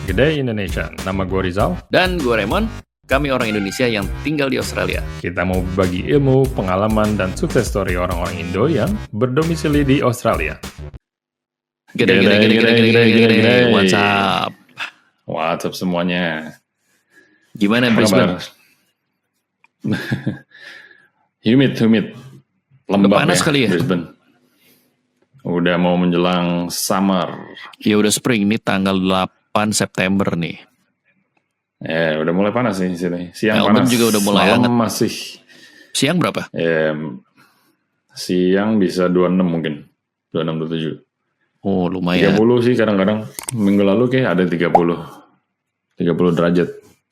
Gede Indonesia. Nama gue Rizal. Dan gue Raymond, kami orang Indonesia yang tinggal di Australia. Kita mau berbagi ilmu, pengalaman, dan sukses story orang-orang Indo yang berdomisili di Australia. Gede. What's up? What's up semuanya? Gimana Apa Brisbane? kabar? Humid. Lembab Panas ya, kali ya? Brisbane. Udah mau menjelang summer. Ya udah spring, ini tanggal 8 September nih. Ya, udah mulai panas nih di sini. Siang Melbourne panas. juga udah mulai Malam hangat. masih. Siang berapa? Siang bisa 26 mungkin. 26, 27. Oh lumayan. 30 sih kadang-kadang. Minggu lalu kayak ada 30 derajat.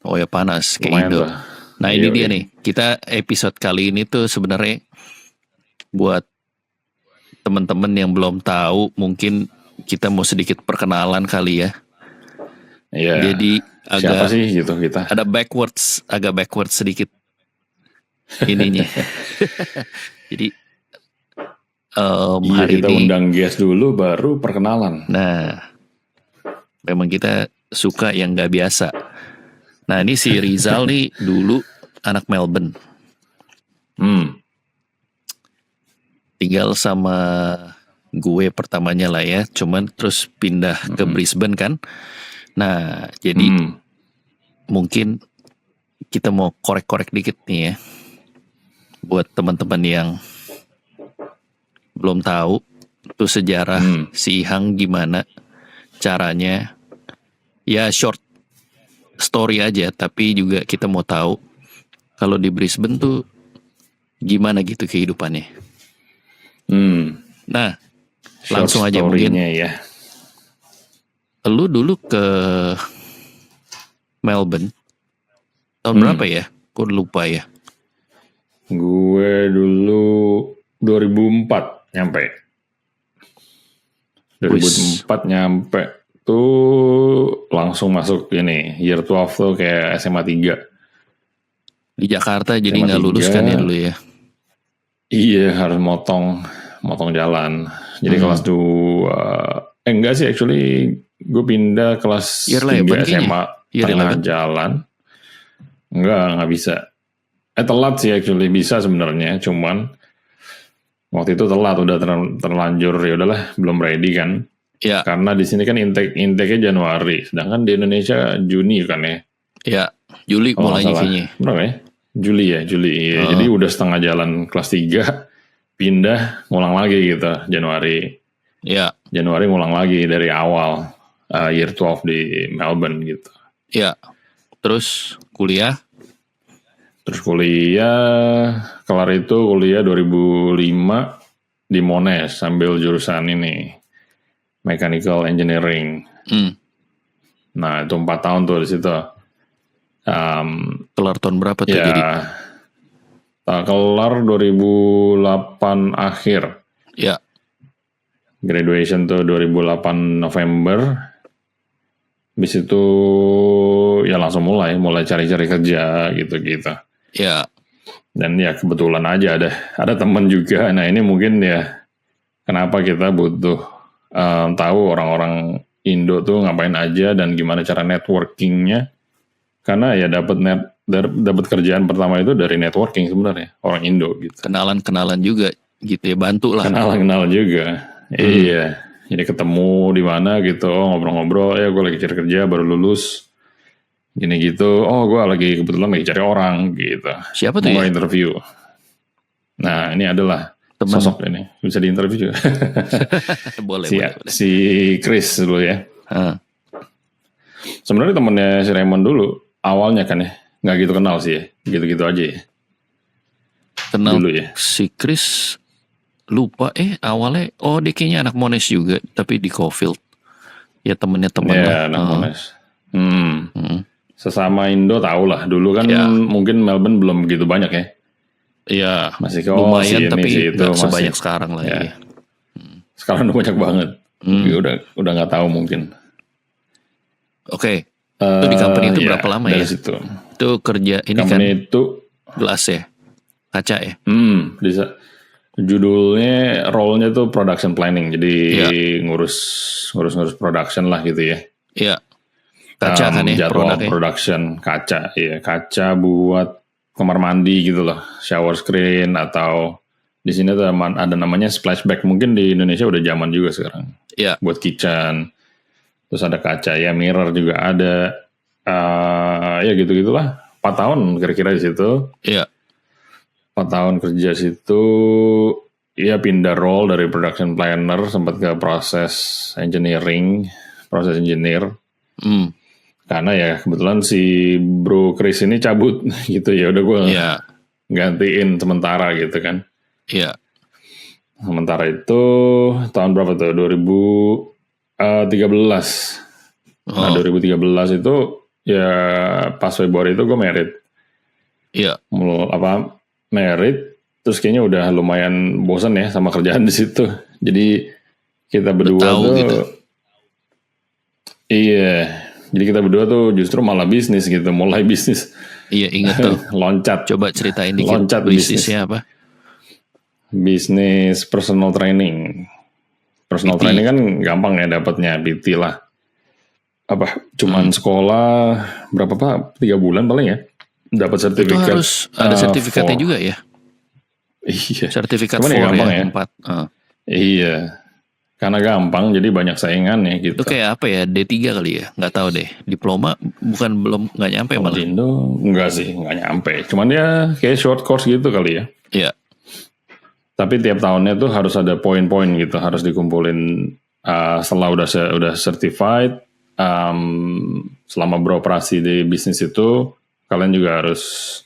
Oh ya panas kayak Lumayan Indo. lah. Nah ini Iya, dia iya. nih. Kita episode kali ini tuh sebenarnya buat teman-teman yang belum tahu, mungkin kita mau sedikit perkenalan kali ya. Iya. Jadi Siapa agak sih gitu kita? agak backwards sedikit ininya. Jadi Iya, hari kita ini, undang guest dulu baru perkenalan. nah memang kita suka yang nggak biasa. Nah ini si Rizal nih dulu anak Melbourne, tinggal sama gue pertamanya lah ya, cuman terus pindah ke Brisbane kan. Nah jadi mungkin kita mau korek-korek dikit nih ya, buat teman-teman yang belum tahu tuh sejarah si Ihang gimana caranya. Ya short story aja, tapi juga kita mau tahu kalau di Brisbane tuh gimana gitu kehidupannya. Nah, langsung aja mungkin. Ya. Lu dulu ke Melbourne tahun berapa ya? Gue lupa ya. Gue dulu 2004 nyampe. 2004 nyampe tuh langsung masuk ini year 12 tuh kayak SMA 3. Di Jakarta jadi SMA nggak lulus 3. kan ya dulu ya? Iya, harus motong jalan. Jadi kelas 2 enggak sih, actually gue pindah kelas Year 3 11 kayaknya. SMA Year tengah 11. jalan. Enggak bisa. Telat sih actually, bisa sebenarnya, cuman waktu itu telat, udah terlanjur, ya udahlah, belum ready kan. Ya, Karena di sini kan intake-nya Januari, sedangkan di Indonesia Juni kan ya. ya Juli Kalau nggak mulainya salah. kayaknya. Berapa ya? Juli ya. Jadi udah setengah jalan kelas 3, pindah, ngulang lagi gitu Januari. Ya, Januari ngulang lagi dari awal year 12 di Melbourne gitu. ya. Terus kuliah? Terus kelar itu kuliah 2005 di Monash sambil jurusan ini Mechanical Engineering. Nah itu 4 tahun tuh di situ. Kelar tahun berapa tuh Ya, jadi? kelar 2008 akhir. Ya, Graduation tuh 2008 November. Habis itu ya langsung mulai cari-cari kerja gitu-gitu. ya. Dan ya kebetulan aja ada teman juga. Nah ini mungkin ya kenapa kita butuh tahu orang-orang Indo tuh ngapain aja dan gimana cara networkingnya. Karena ya dapat kerjaan pertama itu dari networking sebenarnya, orang Indo gitu. Kenalan-kenalan juga gitu ya, bantu lah. Kenalan juga. Iya. Jadi ketemu di mana gitu, ngobrol-ngobrol, ya gue lagi cari kerja baru lulus. Gini gitu, gue kebetulan lagi cari orang gitu. Siapa tuh Mau ya? interview. Nah ini adalah Temen. sosok ini, bisa diinterview juga. boleh. Si Chris dulu ya. Hah. Sebenarnya temennya si Raymond dulu, awalnya kan ya, nggak gitu kenal sih ya, gitu-gitu aja ya. Kenal Dulu ya. si Chris, lupa awalnya, dia kayaknya anak Monash juga, tapi di Caulfield. Ya temennya temen lah. Ya, anak Monash. Sesama Indo tau lah, dulu kan Ya. mungkin Melbourne belum begitu banyak ya. Iya, Masih lumayan si ini, tapi si itu, nggak masih. sebanyak sekarang lah Ya. ya. Sekarang udah banyak banget. Udah nggak tahu mungkin. Oke, itu di company itu berapa lama dari ya? situ. Itu kerja ini Company kan itu gelas ya, kaca ya. bisa. Judulnya, role-nya tuh production planning. Jadi ngurus production lah gitu ya. Iya. Kaca kan ya jadwal produknya. production kaca, ya kaca buat kamar mandi gitu loh, shower screen, atau di sini tuh ada namanya splashback, mungkin di Indonesia udah zaman juga sekarang. Iya. Buat kitchen, terus ada kaca ya, mirror juga ada, ya gitu-gitulah. 4 tahun kira-kira di situ. Iya. 4 tahun kerja situ, ya pindah role dari production planner sempat ke proses engineering, proses engineer. Karena ya kebetulan si Bro Chris ini cabut gitu, ya udah gue gantiin sementara gitu kan. Iya. Sementara itu tahun berapa tuh? 2013. Nah 2013 itu ya pas Februari itu gue married. Iya. Married, terus kayaknya udah lumayan bosan ya sama kerjaan di situ. Jadi kita berdua tuh gitu. Iya. Jadi kita berdua tuh justru malah bisnis gitu, mulai bisnis. Iya, ingat tuh. Loncat. Coba ceritain dikit. Loncat bisnisnya apa? Bisnis personal training. Personal PT. Training kan gampang ya dapatnya, PT lah. Cuman sekolah berapa Pak? 3 bulan paling ya. Dapat sertifikat. Itu harus ada sertifikatnya juga ya? Iya. Sertifikat cuman 4 ya, gampang ya. 4. Iya. Karena gampang, jadi banyak saingannya gitu. Itu kayak apa ya, D3 kali ya? Nggak tahu deh. Diploma nggak nyampe malah. Indo enggak sih, nggak nyampe. Cuman ya kayak short course gitu kali ya. Iya. Tapi tiap tahunnya tuh harus ada poin-poin gitu, harus dikumpulin setelah udah certified. Selama beroperasi di bisnis itu, kalian juga harus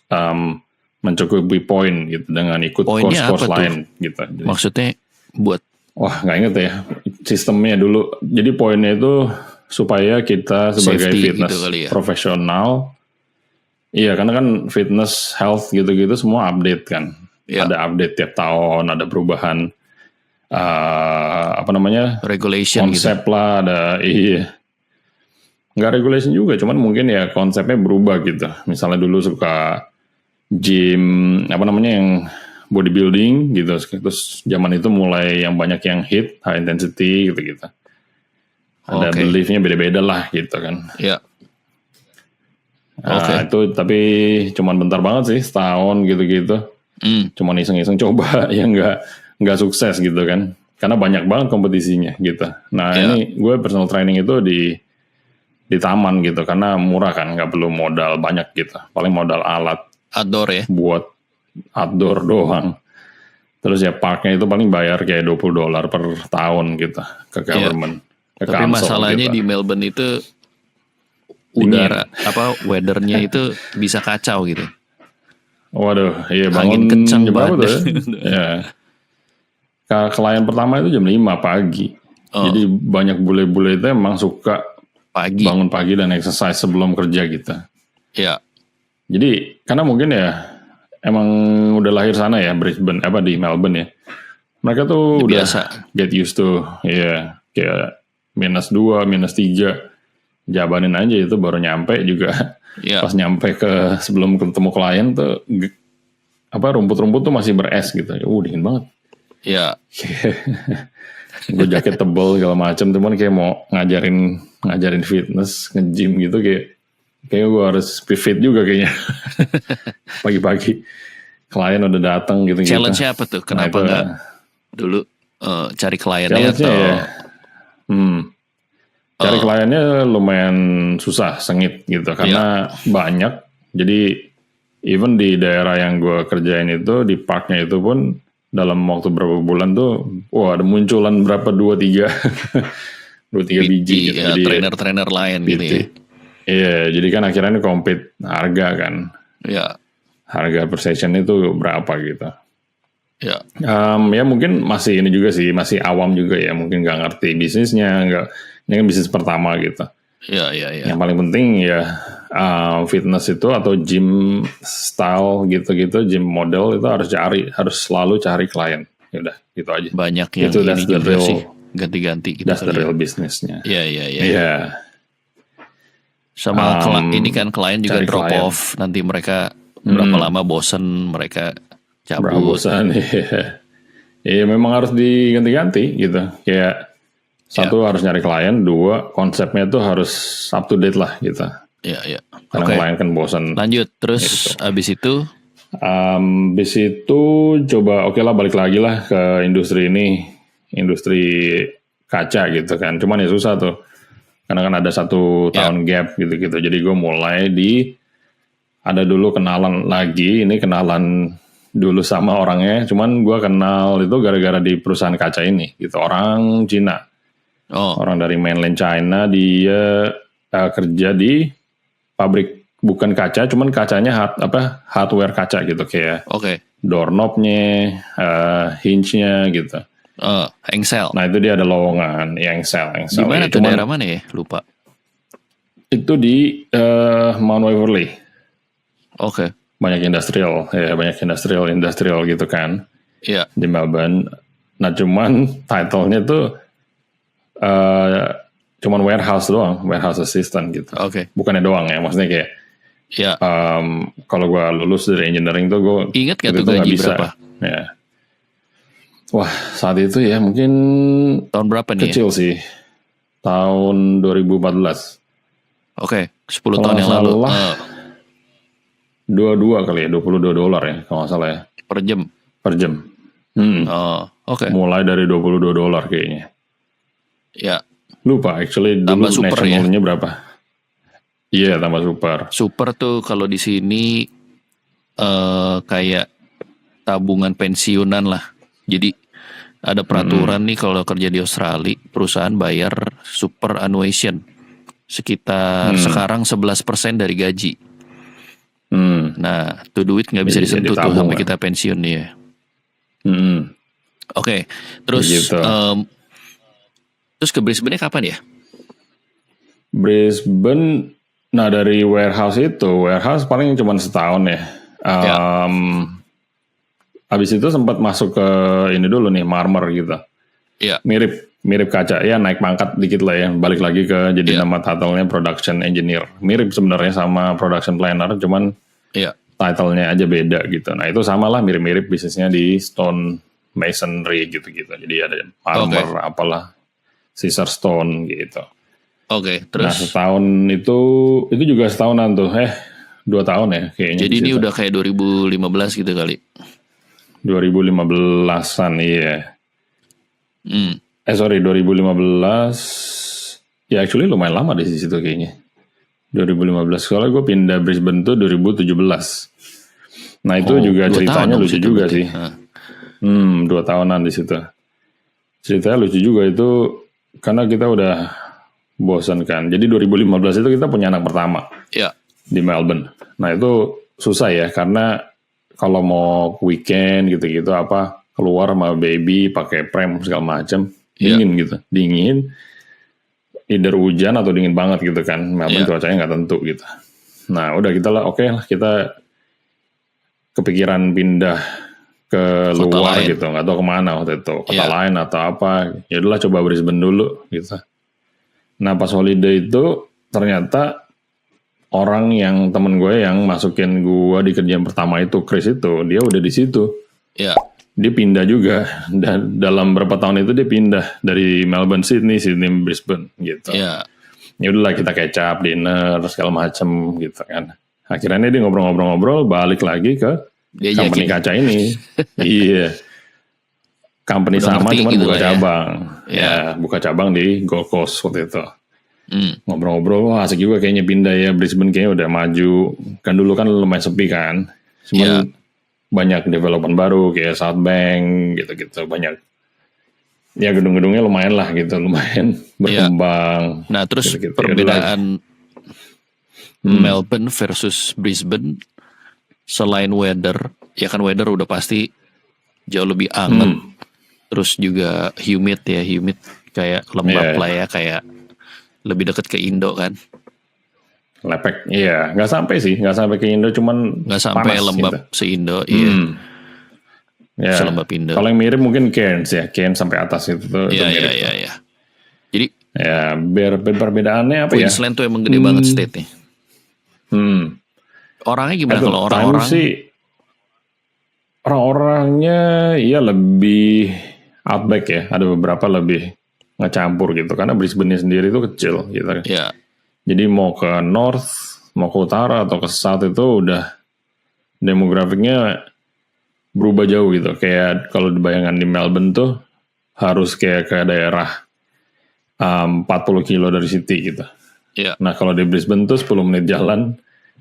mencukupi poin gitu dengan ikut course-course lain gitu. Jadi, maksudnya buat wah nggak inget ya sistemnya dulu. Jadi poinnya itu supaya kita sebagai safety fitness gitu kali ya? Profesional, iya karena kan fitness, health gitu-gitu semua update kan. Ya. Ada update tiap tahun, ada perubahan regulation konsep gitu. lah, ada nggak regulation juga, cuman mungkin ya konsepnya berubah gitu. Misalnya dulu suka gym yang bodybuilding gitu, terus zaman itu mulai yang banyak yang HIIT, high intensity gitu-gitu. Ada beliefnya beda-beda lah gitu kan. Iya. Itu tapi cuman bentar banget sih, setahun gitu-gitu. Cuman iseng-iseng coba, ya nggak sukses gitu kan. Karena banyak banget kompetisinya gitu. Nah ini gue personal training itu di taman gitu, karena murah kan, nggak perlu modal banyak gitu. Paling modal alat. Outdoor ya? Buat outdoor doang. Terus ya parknya itu paling bayar kayak $20 per tahun gitu ke government. Ke tapi masalahnya gitu. Di Melbourne itu udara weathernya itu bisa kacau gitu. Waduh, iya bangun kencang banget. Ya. Klien pertama itu jam 5 pagi. Jadi banyak bule-bule itu emang suka bangun pagi dan exercise sebelum kerja gitu. Iya. Jadi karena mungkin ya emang udah lahir sana ya, Brisbane di Melbourne ya. Mereka tuh udah biasa get used to kayak -2, -3. Jabanin aja itu baru nyampe juga. Pas nyampe sebelum ketemu klien tuh rumput-rumput tuh masih beres gitu. Dingin banget. Iya. Gue jaket tebal segala macam, teman kayak mau ngajarin fitness, nge-gym gitu, kayak gue harus fit juga kayaknya. Pagi-pagi klien udah datang gitu. Challenge-nya apa tuh? Kenapa nggak dulu cari kliennya atau? Ya. Cari kliennya lumayan susah, sengit gitu, karena banyak. Jadi even di daerah yang gue kerjain itu, di parknya itu pun dalam waktu berapa bulan tuh, ada munculan berapa 2-3 biji gitu. Jadi trainer-trainer lain gitu ya. Iya, jadi kan akhirnya compete harga kan. Iya. Harga per session itu berapa gitu. Ya. Ya mungkin masih ini juga sih, masih awam juga ya, mungkin nggak ngerti bisnisnya, ini kan bisnis pertama gitu. Iya. Yang paling penting ya fitness itu atau gym style gitu-gitu, gym model itu harus selalu cari klien. Ya udah, gitu aja. Banyak yang itu ini juga sih, ganti-ganti gitu. That's the real bisnisnya. Iya. Sama ini kan klien juga drop off, nanti mereka berapa lama bosen, mereka cabut. Iya memang harus diganti-ganti gitu. Kayak Satu harus nyari klien, dua konsepnya tuh harus up to date lah gitu. Iya. Karena Oke. klien kan bosan. Lanjut, terus abis itu? Abis itu coba lah balik lagi lah ke industri ini, industri kaca gitu kan. Cuman ya susah tuh, karena kan ada 1 tahun gap gitu-gitu. Jadi gue mulai ada dulu kenalan lagi, ini kenalan dulu sama orangnya. Cuman gue kenal itu gara-gara di perusahaan kaca ini, gitu. Orang Cina. Orang dari mainland China, dia kerja di pabrik bukan kaca, cuman kacanya hardware kaca gitu, kayak doorknobnya, hinge-nya gitu. Engsel. Nah itu dia ada lowongan, engsel. Di mana tuh, daerah mana ya? Lupa. Itu di Mount Waverly. Banyak industrial gitu kan. Iya. Di Melbourne. Nah cuman title-nya tuh cuman warehouse assistant gitu. Bukannya doang ya, maksudnya kayak kalau gue lulus dari engineering tuh gue ingat gak tuh gaji berapa? Ya. Wah saat itu ya mungkin tahun berapa nih? Kecil sih, tahun 2014. 10 tahun yang lalu. 22 kali ya, $22 ya kalau nggak salah ya. Per jam. Mulai dari $22 kayaknya. Ya. Lupa actually dulu nationalnya berapa. Iya, tambah super. Super tuh kalau di sini kayak tabungan pensiunan lah. Jadi ada peraturan nih kalau kerja di Australia, perusahaan bayar superannuation sekitar sekarang 11% dari gaji. Nah, tuh duit nggak bisa disentuh tuh sampai kita pensiun nih. Terus gitu. Terus ke Brisbane kapan ya? Brisbane, nah dari warehouse paling cuma setahun ya. Habis itu sempat masuk ke ini dulu nih, Marmer gitu. Iya. Mirip kaca ya, naik pangkat dikit lah ya, balik lagi ke jadi nama title-nya production engineer. Mirip sebenarnya sama production planner, cuman title-nya aja beda gitu. Nah itu sama lah, mirip-mirip bisnisnya di stone masonry gitu-gitu. Jadi ada Marmer apalah, Caesar Stone gitu. Terus. Nah setahun itu juga setahunan tuh, 2 tahun ya kayaknya. Jadi ini udah kayak 2015 gitu kali. 2015-an iya. 2015. Ya actually lumayan lama di situ kayaknya. 2015. Soalnya gue pindah Brisbane tuh 2017. Nah itu juga ceritanya lucu juga sih. 2 tahunan di situ. Ceritanya lucu juga itu karena kita udah bosan kan. Jadi 2015 itu kita punya anak pertama. Iya. Di Melbourne. Nah itu susah ya karena kalau mau weekend gitu-gitu keluar sama baby pakai pram segala macam dingin gitu. Dingin. Either hujan atau dingin banget gitu kan. Melbourne cuacanya nggak tentu gitu. Nah udah kita kepikiran pindah ke luar gitu, nggak tahu kemana waktu itu, kota lain atau apa. Ya udahlah coba Brisbane dulu gitu. Nah pas holiday itu ternyata orang yang temen gue yang masukin gue di kerjaan pertama itu, Chris itu, dia udah di situ. Iya. Dia pindah juga dan dalam berapa tahun itu dia pindah dari Melbourne, Sydney, Brisbane gitu. Iya. Ya udahlah kita catch up, dinner segala macem gitu kan. Akhirnya dia ngobrol-ngobrol balik lagi ke company kaca ini. Iya. Company udah sama cuman gitu buka cabang. Ya, buka cabang di Gold Coast waktu itu. Ngobrol-ngobrol, wah asik juga kayaknya pindah ya. Brisbane kayaknya udah maju. Kan dulu kan lumayan sepi kan. Cuman banyak development baru kayak Southbank gitu-gitu. Banyak. Ya gedung-gedungnya lumayan lah gitu. Lumayan berkembang. Nah terus gitu-gitu. Perbedaan Melbourne versus Brisbane selain weather, ya kan weather udah pasti jauh lebih anget. Terus juga humid kayak lembab lah ya, kayak lebih dekat ke Indo kan. Lepek, iya, nggak sampai ke Indo, cuman nggak sampai panas, lembab gitu. Se-Indo, iya. Selembab Indo. Kalau yang mirip mungkin Cairns sampai atas itu tuh. Iya. Jadi ya perbedaannya apa Queensland tuh emang gede banget state-nya. Orangnya gimana kalau orang-orang? Orang-orangnya ya lebih outback ya. Ada beberapa lebih ngecampur gitu, karena Brisbane sendiri itu kecil gitu. Ya. Jadi mau ke north, mau ke utara atau ke south itu udah demografiknya berubah jauh gitu. Kayak kalau dibayangkan di Melbourne tuh harus kayak ke daerah 40 kilo dari city gitu. Ya. Nah kalau di Brisbane tuh 10 menit jalan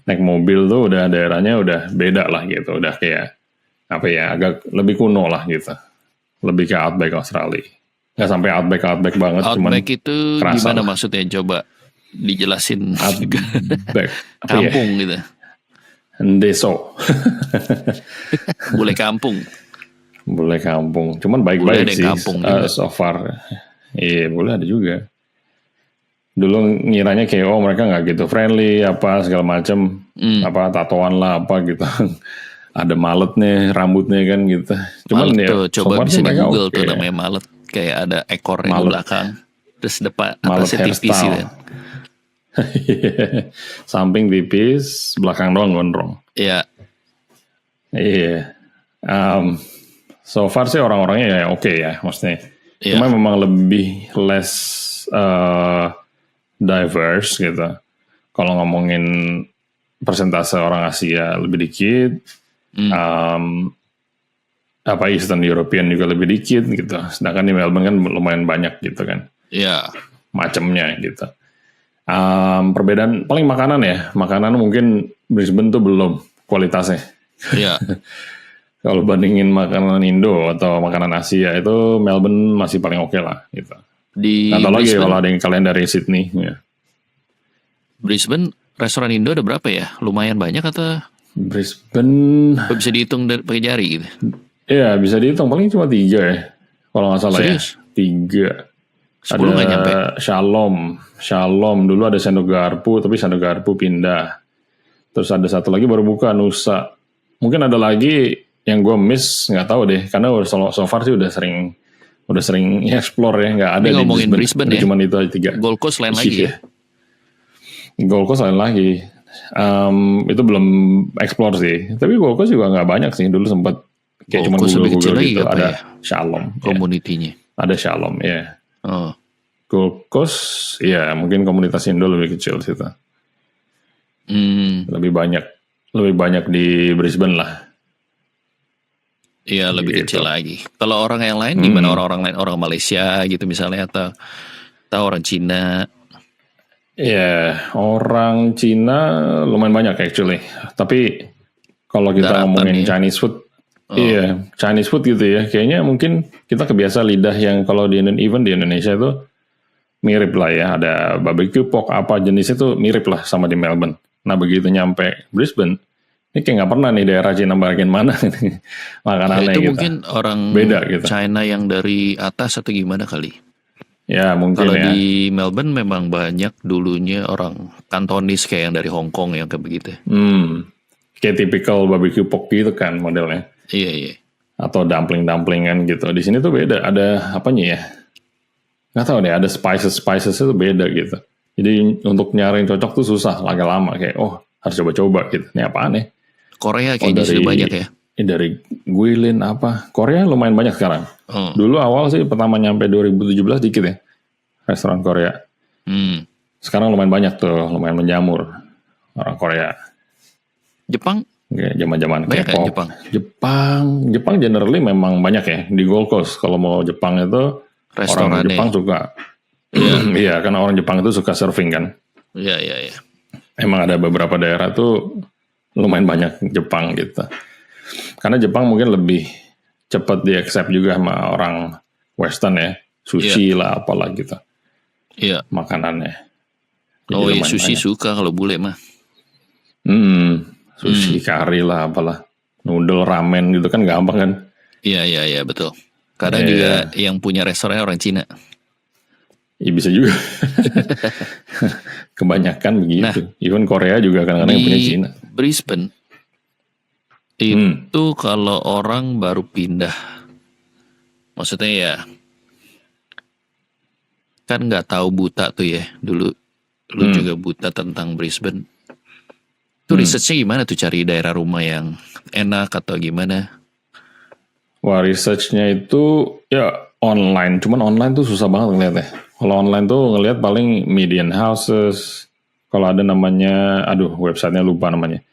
naik mobil tuh udah daerahnya udah beda lah gitu. Udah kayak apa ya, agak lebih kuno lah gitu. Lebih ke outback Australia. Nggak sampai outback banget, cuman Outback itu gimana maksudnya? Coba dijelasin. Outback. Kampung gitu. Deso. Boleh kampung. Boleh kampung. Cuman baik-baik sih kampung so far. Iya, boleh ada juga. Dulu ngiranya kayak mereka nggak gitu friendly apa segala macam, apa tatoan lah apa gitu. Ada maletnya, rambutnya kan gitu. Cuman malet ya tuh, coba bisa di Google tuh okay. namanya malet. Kayak ada ekornya di belakang. Terus depan atasnya tipis gitu. Samping tipis, belakang doang gondrong. Iya. Iya. So far sih orang-orangnya ya oke ya, maksudnya. Iya. Cuma memang lebih less diverse gitu. Kalau ngomongin persentase orang Asia lebih dikit, Eastern European juga lebih dikit gitu. Sedangkan di Melbourne kan lumayan banyak gitu kan. Iya. Macamnya gitu. Perbedaan paling makanan ya. Makanan mungkin Brisbane tuh belum kualitasnya. Iya. Kalau bandingin makanan Indo atau makanan Asia itu Melbourne masih paling oke lah gitu. Di atau lagi Brisbane, kalau ada yang kalian dari Sydney ya. Brisbane restoran Indo ada berapa ya? Lumayan banyak atau Brisbane bisa dihitung pakai jari gitu? Iya bisa dihitung, paling cuma 3 ya. Kalau nggak salah. Serius? Ya 3. 10 nggak nyampe. Shalom dulu ada Sandok Garpu, tapi Sandok Garpu pindah. Terus ada satu lagi baru buka, Nusa. Mungkin ada lagi yang gue miss, nggak tahu deh, karena so far sih udah sering explore ya, nggak ada. Ini di ngomongin Brisbane ya? Cuma itu aja 3. Gold Coast lain lagi ya? Gold Coast lain lagi. Itu belum explore sih, tapi Gold Coast juga nggak banyak sih. Dulu sempat kayak cuma Google gitu, ada ya? Shalom Komunitinya. Ya. Ada Shalom ya. Oh. Gold Coast ya mungkin komunitas Indo lebih kecil situ. Lebih banyak di Brisbane lah. Iya lebih gitu. Kecil lagi. Kalau orang yang lain gimana? Orang-orang lain, orang Malaysia gitu misalnya, atau orang Cina? Ya orang Cina lumayan banyak actually. Tapi kalau kita ngomongin Chinese food, iya Chinese food gitu ya. Kayaknya mungkin kita kebiasa lidah yang kalau di Indonesia itu mirip lah ya. Ada barbecue pork apa jenisnya itu mirip lah sama di Melbourne. Nah begitu nyampe Brisbane, ini kayak nggak pernah nih daerah Cina bagian mana makanannya itu gitu. Mungkin orang beda gitu. China yang dari atas atau gimana kali? Ya mungkin. Kalau di Melbourne memang banyak dulunya orang Kantonis kayak yang dari Hong Kong yang kayak begitu. Kayak typical barbecue pork gitu kan modelnya. Iya. Atau dumpling-dumplingan gitu. Di sini tuh beda. Ada apanya ya? Nggak tahu deh. Ada spices itu beda gitu. Jadi untuk nyari yang cocok tuh susah, agak lama kayak harus coba-coba gitu. Ini apaan ya? Korea kayaknya sudah banyak ya. Dari Guilin apa? Korea lumayan banyak sekarang. Dulu awal sih pertama nyampe 2017 dikit ya restoran Korea. Sekarang lumayan banyak tuh, lumayan menjamur orang Korea. Jepang? Zaman-zaman K-pop. Jepang generally memang banyak ya di Gold Coast. Kalau mau Jepang itu orang Jepang suka. Iya, karena orang Jepang itu suka surfing kan. Iya. Emang ada beberapa daerah tuh lumayan banyak Jepang gitu. Karena Jepang mungkin lebih cepat di-accept juga sama orang Western ya. Sushi lah, apalah gitu. Iya. Makanannya. Jadi sushi banyak. Suka kalau bule mah. Sushi, kari lah, apalah. Noodle, ramen gitu kan gampang kan. Iya, betul. Kadang juga yang punya restoran orang Cina. Iya bisa juga. Kebanyakan begitu. Even Korea juga kadang-kadang yang punya Cina. Brisbane itu kalau orang baru pindah, maksudnya ya kan nggak tahu buta tuh ya. Dulu lu juga buta tentang Brisbane. Itu researchnya gimana tuh, cari daerah rumah yang enak atau gimana? Wah researchnya itu ya online. Cuman online tuh susah banget ngeliatnya. Kalau online tuh ngeliat paling median houses. Kalau ada namanya, websitenya lupa namanya.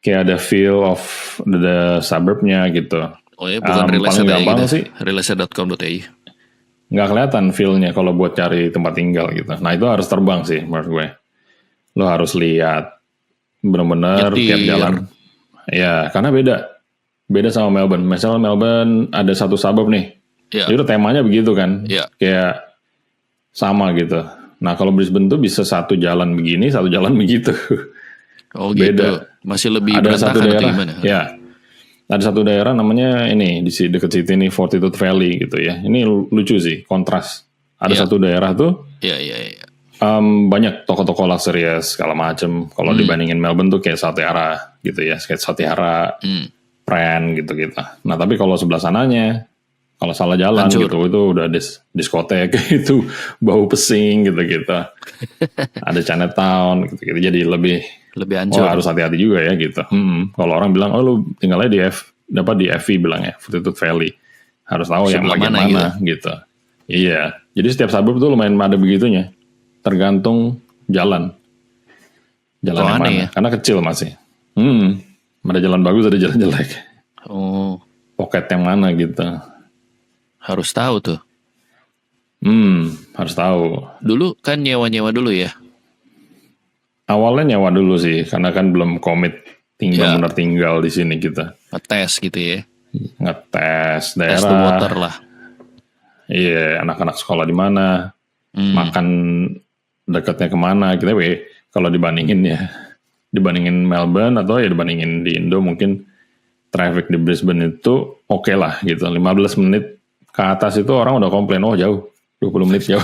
Kayak ada feel of the suburbnya gitu. Oh ya, bukan Paling gampang gitu. sih. Realestate.com.id. Nggak kelihatan feel-nya kalau buat cari tempat tinggal gitu. Nah itu harus terbang sih menurut gue. Lo harus lihat bener-bener tiap jalan. Ya, karena beda sama Melbourne. Misalnya Melbourne ada satu suburb nih. Itu temanya begitu kan. Kayak sama gitu. Nah kalau Brisbane tuh bisa satu jalan begini, satu jalan begitu. Oh gitu. Beda. Masih lebih ada berantakan satu daerah, atau gimana? Ya. Ada satu daerah namanya ini di dekat situ ini Fortitude Valley gitu ya. Ini lucu sih, kontras. Ada satu daerah tuh. Banyak toko-toko luxurious segala macem. Kalau dibandingin Melbourne tuh kayak Sautiara gitu ya, kayak Sautiara, Pran gitu-gitu. Nah tapi kalau sebelah sananya, kalau salah jalan gitu, itu udah diskotek itu bau pesing gitu-gitu. Ada Chinatown gitu-gitu. Jadi lebih hancur. Harus hati-hati juga ya gitu. Kalau orang bilang, lu tinggalnya di FV bilang ya, Fortitude Valley. Harus tahu yang bagian mana gitu. Iya. Jadi setiap suburb tuh lumayan ada begitunya. Tergantung jalan yang mana. Ya? Karena kecil masih. Ada jalan bagus, ada jalan jelek. Pocket yang mana gitu. Harus tahu tuh. Harus tahu. Dulu kan nyewa-nyewa dulu ya? Awalnya nyewa dulu sih, karena kan belum komit benar tinggal di sini kita. Ngetes gitu ya? Ngetes daerah. Test the water lah. Iya, anak-anak sekolah di mana, makan dekatnya kemana, kita kalau dibandingin Melbourne atau ya dibandingin di Indo mungkin traffic di Brisbane itu oke lah gitu. 15 menit ke atas itu orang udah komplain, jauh, 20 menit jauh.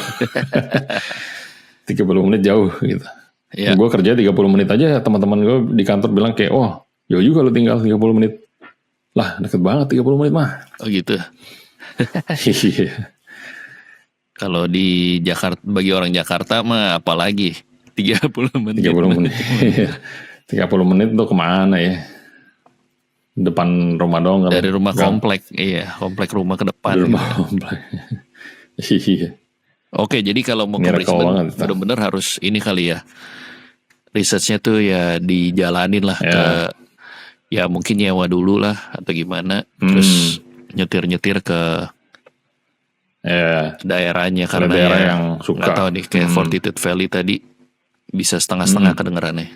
30 menit jauh gitu. Gue kerja 30 menit aja, teman-teman gue di kantor bilang kayak, jauh juga lo tinggal 30 menit. Lah, deket banget 30 menit mah. Oh gitu. Kalau di Jakarta, bagi orang Jakarta mah apalagi 30 menit. 30 menit. 30 menit tuh kemana ya? Depan rumah dong. Dari rumah komplek, komplek rumah ke depan. Rumah komplek. Iya. Oke, jadi kalau mau ke Brisbane benar-benar harus ini kali ya. Researchnya tuh ya dijalanin lah ke, ya mungkin nyewa dulu lah atau gimana. Terus nyetir-nyetir ke daerahnya karena daerah yang suka. Gak tahu nih kayak Fortitude Valley tadi bisa setengah-setengah kedengerannya.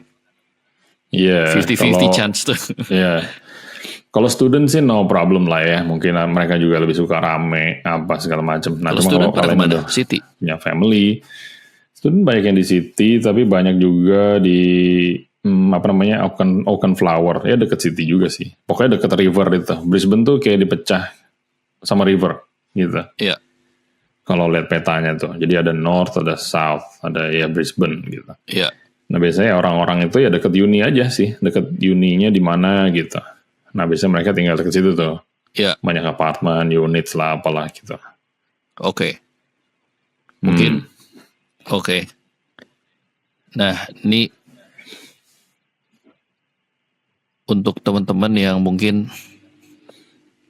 Iya. 50-50 chance tuh. Iya. Kalau student sih no problem lah ya. Mungkin mereka juga lebih suka rame apa segala macam. Nah, kalau kalian udah city, punya family, student banyak yang di city, tapi banyak juga di Oaken Flower ya, deket city juga sih. Pokoknya deket river itu. Brisbane tuh kayak dipecah sama river gitu. Iya. Kalau lihat petanya tuh, jadi ada north, ada south, ada ya Brisbane gitu. Iya. Nah biasanya orang-orang itu ya deket uni aja sih, deket uninya di mana gitu. Nah biasanya mereka tinggal deket situ tuh. Iya. Banyak apartemen, unit lah, apalah gitu. Oke. Mungkin. Oke. Nah, ini untuk teman-teman yang mungkin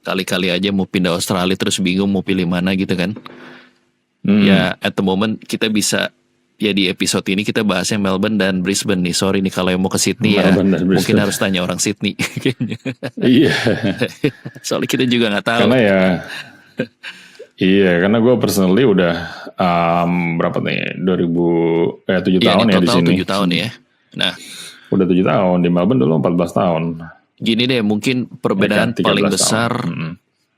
kali-kali aja mau pindah Australia terus bingung mau pilih mana gitu kan. Ya, at the moment kita bisa, ya di episode ini kita bahasnya Melbourne dan Brisbane nih. Sorry nih kalau yang mau ke Sydney mungkin harus tanya orang Sydney. Iya. Soalnya kita juga nggak tahu. Karena ya, karena gue personally udah berapa nih 7 tahun ya di sini. 7 tahun ya. Nah, udah 7 tahun di Melbourne dulu 14 tahun. Gini deh, mungkin perbedaan paling besar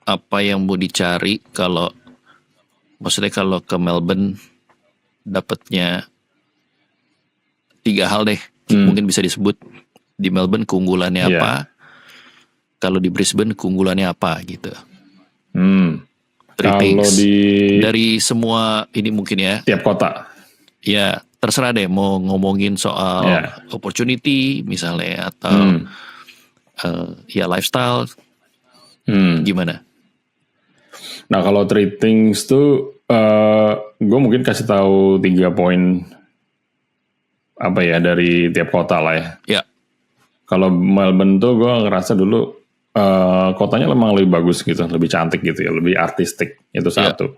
apa yang mau dicari kalau maksudnya kalau ke Melbourne dapatnya 3 hal deh, mungkin bisa disebut. Di Melbourne keunggulannya apa, kalau di Brisbane keunggulannya apa gitu. Kalau dari semua ini mungkin ya. Tiap kota. Ya terserah deh mau ngomongin soal opportunity misalnya atau ya lifestyle. Gimana? Nah kalau 3 things tuh gue mungkin kasih tahu 3 poin apa ya dari tiap kota lah ya. Ya. Kalau Melbourne tuh gue ngerasa dulu kotanya memang lebih bagus gitu, lebih cantik gitu ya, lebih artistik, itu satu.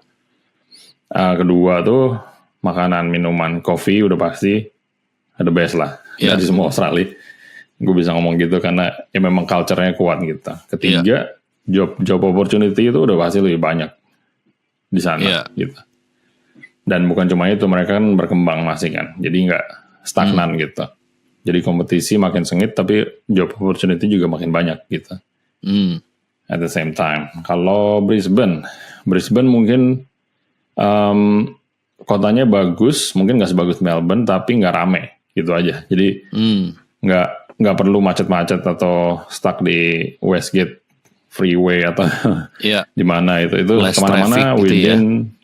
Kedua tuh makanan, minuman, kopi udah pasti the best lah dari semua Australia. Gue bisa ngomong gitu karena ya memang culture-nya kuat gitu. Ketiga, job opportunity itu udah pasti lebih banyak di sana gitu. Dan bukan cuma itu, mereka kan berkembang masih kan, jadi nggak stagnan gitu. Jadi kompetisi makin sengit, tapi job opportunity juga makin banyak gitu. At the same time, kalau Brisbane mungkin kotanya bagus, mungkin nggak sebagus Melbourne, tapi nggak rame gitu aja. Jadi nggak perlu macet-macet atau stuck di Westgate Freeway atau di mana itu kemana-mana within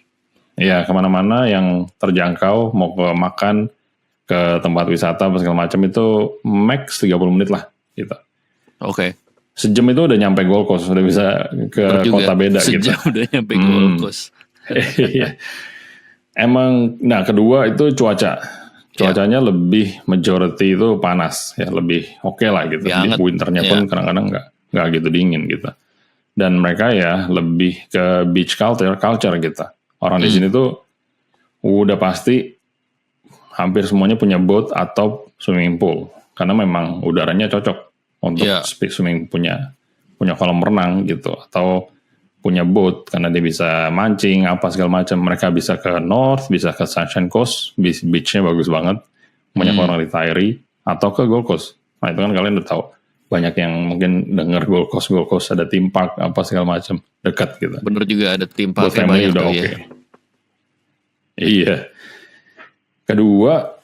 kemana-mana yang terjangkau, mau ke makan, ke tempat wisata segala macam itu max 30 menit lah gitu. Oke. Sejam itu udah nyampe Gold Coast, udah bisa ke kota beda gitu. Sejam udah nyampe Gold Coast. Emang, nah kedua itu cuacanya lebih majority itu panas ya, lebih oke lah gitu. Di winternya pun kadang-kadang nggak gitu dingin gitu. Dan mereka ya lebih ke beach culture gitu. Orang di sini tuh udah pasti hampir semuanya punya boat atau swimming pool karena memang udaranya cocok untuk swimming, punya kolam renang gitu, atau punya boat karena dia bisa mancing apa segala macam. Mereka bisa ke North, bisa ke Sunshine Coast, beachnya bagus banget, banyak orang retiree, atau ke Gold Coast. Nah itu kan kalian udah tahu, banyak yang mungkin dengar Gold Coast ada theme park apa segala macam, dekat gitu. Bener juga, ada theme park yang banyak udah oke. Iya. Kedua,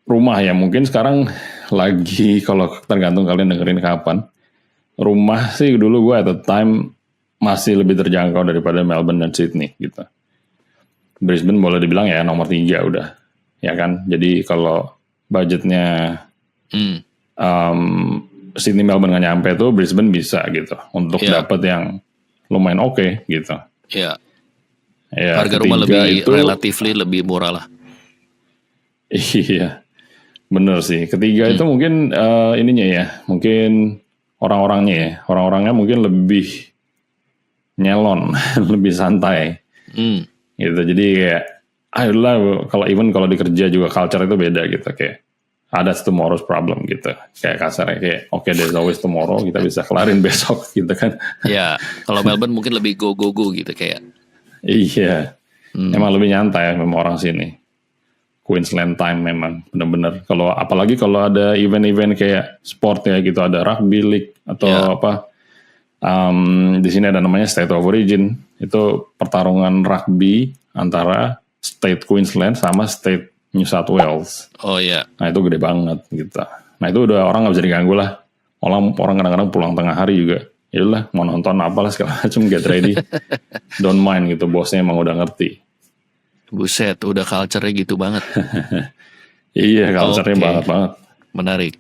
rumah ya, mungkin sekarang lagi, kalau tergantung kalian dengerin kapan. Rumah sih dulu gue at the time masih lebih terjangkau daripada Melbourne dan Sydney gitu. Brisbane boleh dibilang ya nomor 3 udah, ya kan. Jadi kalau budgetnya Sydney Melbourne nggak nyampe tuh, Brisbane bisa gitu untuk dapat yang lumayan oke gitu. Iya. Harga rumah lebih relatively lebih murah lah. Iya, bener sih. Ketiga itu mungkin ininya ya, mungkin orang-orangnya mungkin lebih nyelon, lebih santai, gitu. Jadi kayak, ayolah, kalau di kerja juga culture itu beda gitu, kayak ada tomorrow's problem gitu, kayak kasarnya kayak okay, there's always tomorrow, kita bisa kelarin besok gitu kan. Ya, kalau Melbourne mungkin lebih go gitu kayak. Iya, emang lebih nyantai memang orang sini. Queensland time memang benar-benar. Apalagi kalau ada event-event kayak sport ya gitu, ada rugby league atau apa. Di sini ada namanya State of Origin. Itu pertarungan rugby antara State Queensland sama State New South Wales. Oh iya. Nah itu gede banget gitu. Nah itu udah orang nggak bisa diganggu lah. Orang kadang-kadang pulang tengah hari juga. Yaudahlah mau nonton apalah segala macam, get ready. Don't mind gitu, bosnya emang udah ngerti. Buset, udah culture-nya gitu banget. Iya, culture-nya banget. Menarik.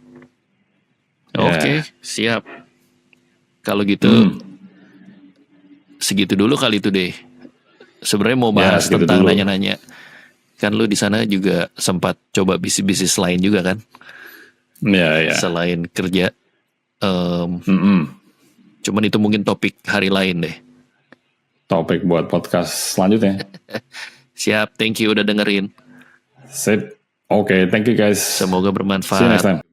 Oke, siap. Kalau gitu, segitu dulu kali itu deh. Sebenarnya mau bahas tentang nanya-nanya. Kan lu di sana juga sempat coba bisnis lain juga kan? Iya. Selain kerja. Cuman itu mungkin topik hari lain deh. Topik buat podcast selanjutnya. Siap, thank you udah dengerin. Sip. Oke, thank you guys. Semoga bermanfaat. See you next time.